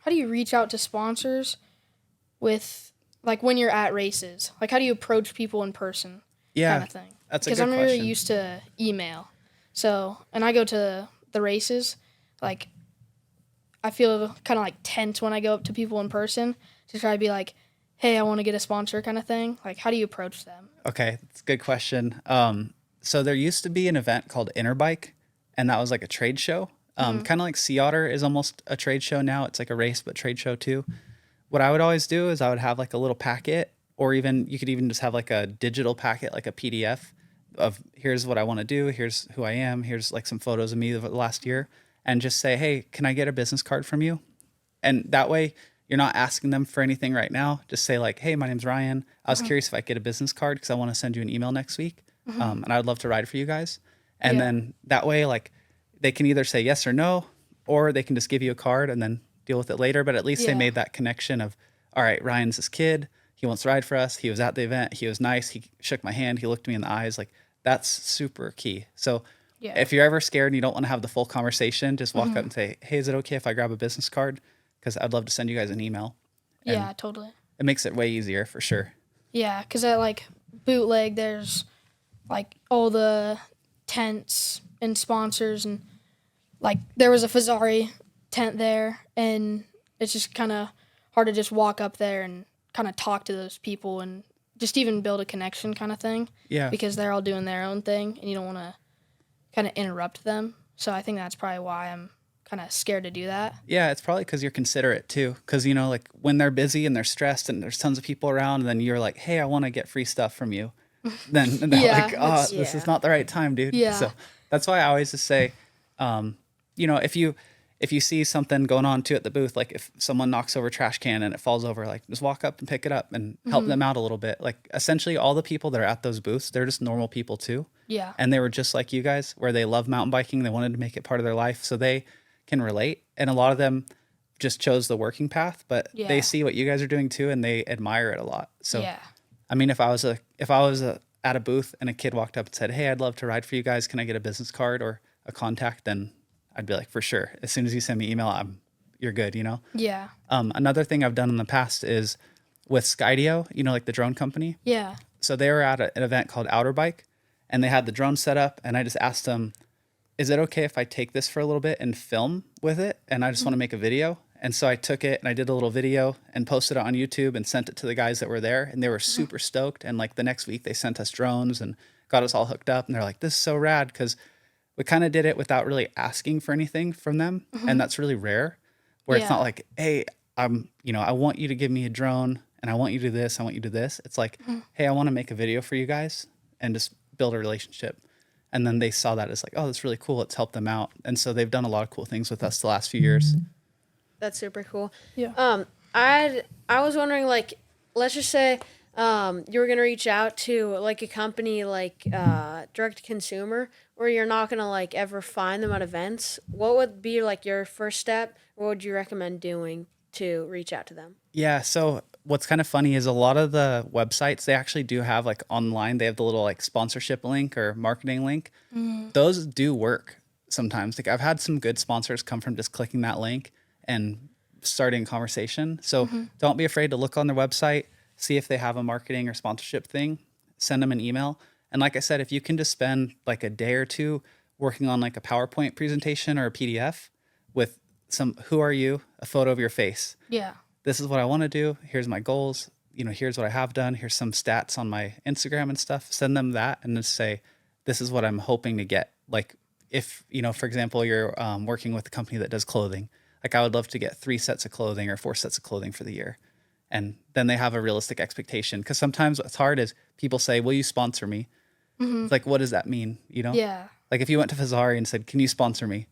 how do you reach out to sponsors with, like, when you're at races? Like, how do you approach people in person kind of thing? That's a good Because I'm question. really used to email. So, and I go to the races, like, I feel kind of like tense when I go up to people in person to try to be like, hey, I want to get a sponsor kind of thing. Like, how do you approach them? Okay, that's a good question. So there used to be an event called Interbike, and that was like a trade show. Kind of like Sea Otter is almost a trade show now. It's like a race, but trade show too. What I would always do is I would have like a little packet, or even you could even just have like a digital packet, like a PDF of here's what I want to do, here's who I am, here's like some photos of me over the last year, and just say, hey, can I get a business card from you? And that way you're not asking them for anything right now. Just say like, hey, my name's Ryan. I was curious if I could get a business card because I want to send you an email next week. And I would love to ride for you guys. And then that way, like they can either say yes or no, or they can just give you a card and then deal with it later. But at least they made that connection of, all right, Ryan's this kid. He wants to ride for us. He was at the event. He was nice. He shook my hand. He looked me in the eyes. Like that's super key. So if you're ever scared and you don't want to have the full conversation, just walk up and say, hey, is it okay if I grab a business card? Because I'd love to send you guys an email. And Yeah, totally. it makes it way easier for sure. Yeah, because at, like, Bootleg, there's, like, all the tents and sponsors, and, like, there was a Fezzari tent there, and it's just kind of hard to just walk up there and kind of talk to those people and just even build a connection kind of thing. Yeah. Because they're all doing their own thing, and you don't want to kind of interrupt them. So I think that's probably why I'm kind of scared to do that. Yeah, it's probably because you're considerate too. Because, you know, like when they're busy and they're stressed and there's tons of people around, and then you're like, hey, I want to get free stuff from you. Then they're like, oh, this is not the right time, dude. Yeah. So that's why I always just say, you know, if you see something going on too at the booth, like if someone knocks over a trash can and it falls over, like just walk up and pick it up and help them out a little bit. Like essentially all the people that are at those booths, they're just normal people too. Yeah. And they were just like you guys, where they love mountain biking. They wanted to make it part of their life. So they can relate. And a lot of them just chose the working path, but they see what you guys are doing too, and they admire it a lot. So, I mean, if I was at a booth and a kid walked up and said, hey, I'd love to ride for you guys. Can I get a business card or a contact? Then I'd be like, for sure. As soon as you send me email, you're good, you know? Yeah. Another thing I've done in the past is with Skydio, you know, like the drone company. Yeah. So they were at an event called Outer Bike, and they had the drone set up, and I just asked them, is it okay if I take this for a little bit and film with it? And I just want to make a video. And so I took it and I did a little video and posted it on YouTube and sent it to the guys that were there. And they were super stoked. And like the next week they sent us drones and got us all hooked up. And they're like, this is so rad. Cause we kind of did it without really asking for anything from them. And that's really rare, where it's not like, hey, I want you to give me a drone and I want you to do this. I want you to do this. It's like, hey, I want to make a video for you guys and just build a relationship. And then they saw that as like, oh, that's really cool. It's helped them out. And so they've done a lot of cool things with us the last few years. That's super cool. Yeah. I was wondering, like, let's just say you were going to reach out to, like, a company like direct to consumer, where you're not going to, like, ever find them at events. What would be, like, your first step? What would you recommend doing to reach out to them? Yeah. So what's kind of funny is a lot of the websites, they actually do have like online, they have the little like sponsorship link or marketing link. Those do work sometimes. Like I've had some good sponsors come from just clicking that link and starting a conversation. So don't be afraid to look on their website, see if they have a marketing or sponsorship thing, send them an email. And like I said, if you can just spend like a day or two working on like a PowerPoint presentation or a PDF with who are you, a photo of your face. Yeah. This is what I want to do. Here's my goals. You know, here's what I have done. Here's some stats on my Instagram and stuff. Send them that and just say, this is what I'm hoping to get. Like if, you know, for example, you're working with a company that does clothing, like I would love to get 3 sets of clothing or 4 sets of clothing for the year. And then they have a realistic expectation. Because sometimes what's hard is people say, will you sponsor me? It's like, what does that mean? You know? Yeah. Like if you went to Fezzari and said, can you sponsor me?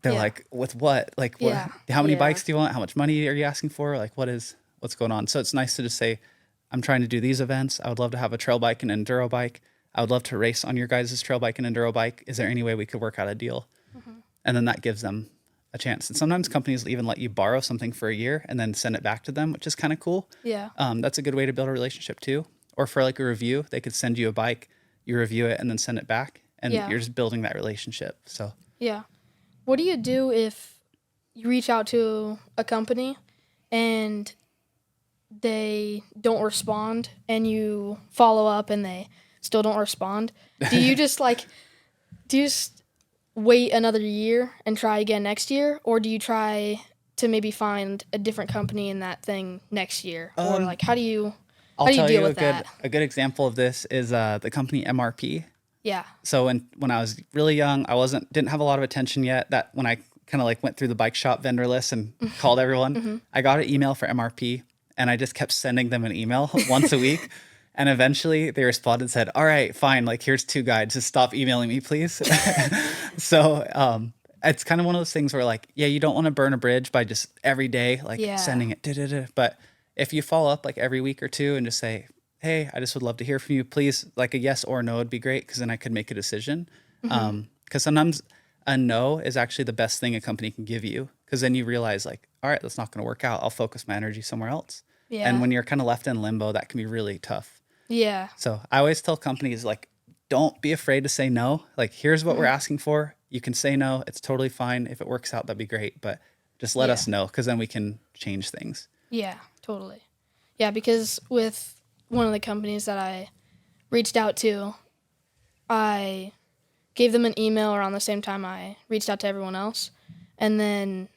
They're like, with what? Like, what? How many bikes do you want? How much money are you asking for? Like, what's going on? So it's nice to just say, I'm trying to do these events. I would love to have a trail bike and enduro bike. I would love to race on your guys' trail bike and enduro bike. Is there any way we could work out a deal? And then that gives them a chance. And sometimes companies will even let you borrow something for a year and then send it back to them, which is kind of cool. Yeah. That's a good way to build a relationship too. Or for like a review, they could send you a bike, you review it and then send it back. And you're just building that relationship. So yeah. What do you do if you reach out to a company and they don't respond, and you follow up and they still don't respond, do you just wait another year and try again next year, or do you try to maybe find a different company in that thing next year, or like how do you deal with that? A good example of this is the company MRP. Yeah. So when I was really young, didn't have a lot of attention yet. That when I kind of like went through the bike shop vendor list and called everyone, I got an email for MRP, and I just kept sending them an email once a week. And eventually they responded and said, all right, fine. Like, here's 2 guides. Just stop emailing me, please. So it's kind of one of those things where like, yeah, you don't want to burn a bridge by just every day, like sending it. But if you follow up like every week or 2 and just say, hey, I just would love to hear from you, please, like a yes or no would be great, because then I could make a decision. Because sometimes a no is actually the best thing a company can give you, because then you realize like, all right, that's not going to work out. I'll focus my energy somewhere else. Yeah. And when you're kind of left in limbo, that can be really tough. Yeah. So I always tell companies, like, don't be afraid to say no. Like, here's what we're asking for. You can say no. It's totally fine. If it works out, that'd be great. But just let us know, because then we can change things. Yeah, totally. Yeah, because with one of the companies that I reached out to, I gave them an email around the same time I reached out to everyone else. And then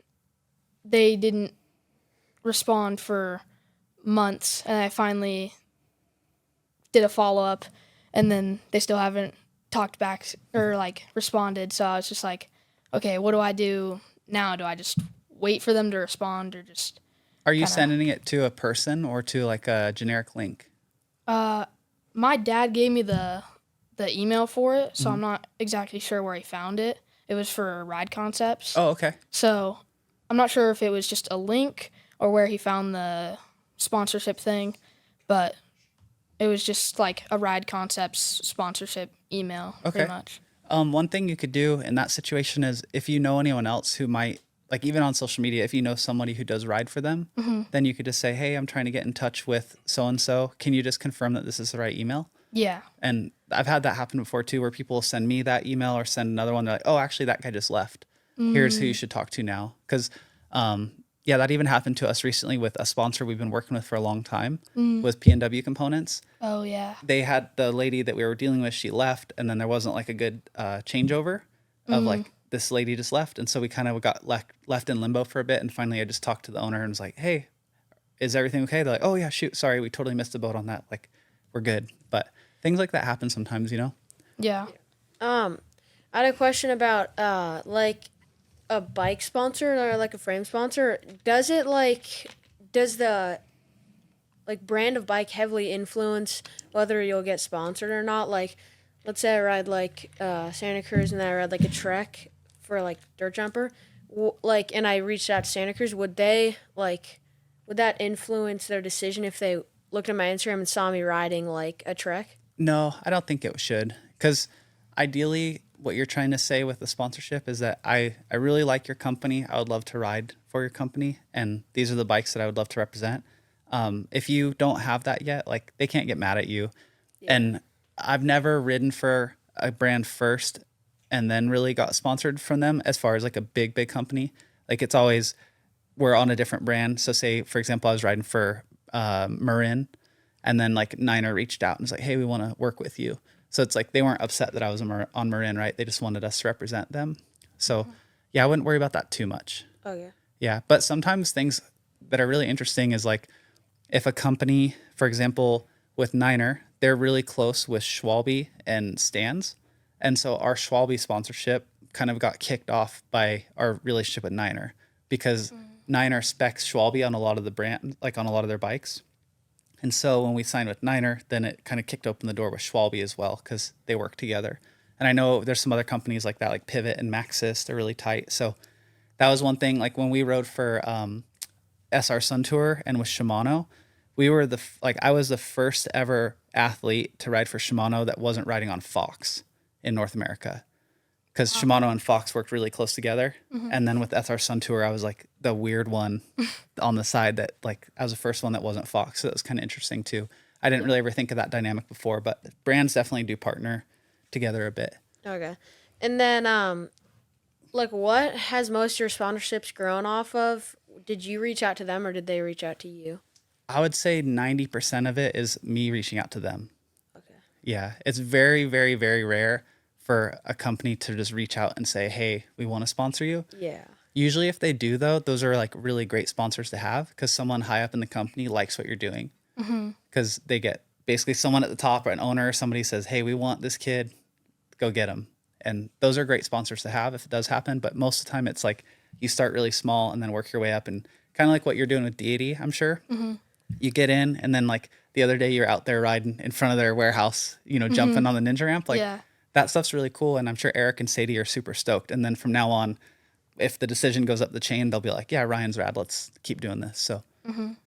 they didn't respond for months. And I finally did a follow-up, and then they still haven't talked back or like responded. So I was just like, okay, what do I do now? Do I just wait for them to respond, or just Are you sending it to a person or to like a generic link? my dad gave me the email for it, so I'm not exactly sure where he found it. It was for Ride Concepts. Oh, okay. So I'm not sure if it was just a link or where he found the sponsorship thing, but it was just like a Ride Concepts sponsorship email, pretty much. One thing you could do in that situation is, if you know anyone else who might, like, even on social media, if you know somebody who does ride for them, then you could just say, hey, I'm trying to get in touch with so-and-so. Can you just confirm that this is the right email? Yeah. And I've had that happen before too, where people will send me that email or send another one. They're like, oh, actually that guy just left. Here's who you should talk to now. Because, yeah, that even happened to us recently with a sponsor we've been working with for a long time, with PNW Components. Oh, yeah. They had the lady that we were dealing with, she left, and then there wasn't like a good changeover of like, this lady just left. And so we kind of got left in limbo for a bit. And finally I just talked to the owner and was like, hey, is everything okay? They're like, oh yeah, shoot, sorry, we totally missed the boat on that. Like, we're good. But things like that happen sometimes, you know? Yeah. I had a question about like a bike sponsor or like a frame sponsor. Does the like brand of bike heavily influence whether you'll get sponsored or not? Like, let's say I ride like Santa Cruz and then I ride like a Trek for like dirt jumper, like, and I reached out to Santa Cruz. Would that influence their decision if they looked at my Instagram and saw me riding like a Trek? No, I don't think it should. Because ideally, what you're trying to say with the sponsorship is that I really like your company. I would love to ride for your company. And these are the bikes that I would love to represent. If you don't have that yet, like, they can't get mad at you. Yeah. And I've never ridden for a brand first and then really got sponsored from them, as far as like a big company. Like, it's always, we're on a different brand. So say, for example, I was riding for Marin, and then like Niner reached out and was like, hey, we want to work with you. So it's like, they weren't upset that I was on Marin, right? They just wanted us to represent them. So yeah, I wouldn't worry about that too much. Oh yeah. Yeah. But sometimes things that are really interesting is like, if a company, for example, with Niner, they're really close with Schwalbe and Stans. And so our Schwalbe sponsorship kind of got kicked off by our relationship with Niner, because Niner specs Schwalbe on a lot of the brand, like on a lot of their bikes. And so when we signed with Niner, then it kind of kicked open the door with Schwalbe as well, because they work together. And I know there's some other companies like that, like Pivot and Maxxis, they're really tight. So that was one thing. Like when we rode for SR Sun Tour and with Shimano, we were I was the first ever athlete to ride for Shimano that wasn't riding on Fox in North America, because Shimano and Fox worked really close together. And then with SR Sun Tour, I was like the weird one on the side that, like, I was the first one that wasn't Fox. So that was kind of interesting too. I didn't really ever think of that dynamic before, but brands definitely do partner together a bit. Okay. And then like what has most of your sponsorships grown off of? Did you reach out to them or did they reach out to you? I would say 90% of it is me reaching out to them. Okay. Yeah, it's very, very, very rare for a company to just reach out and say, hey, we want to sponsor you. Yeah. Usually if they do though, those are like really great sponsors to have because someone high up in the company likes what you're doing. Because they get basically someone at the top or an owner, somebody says, hey, we want this kid, go get him. And those are great sponsors to have if it does happen. But most of the time it's like you start really small and then work your way up, and kind of like what you're doing with Deity, I'm sure. You get in and then like the other day you're out there riding in front of their warehouse, you know, jumping on the ninja ramp. Like Yeah. that stuff's really cool. And I'm sure Eric and Sadie are super stoked. And then from now on, if the decision goes up the chain, they'll be like, yeah, Ryan's rad. Let's keep doing this. So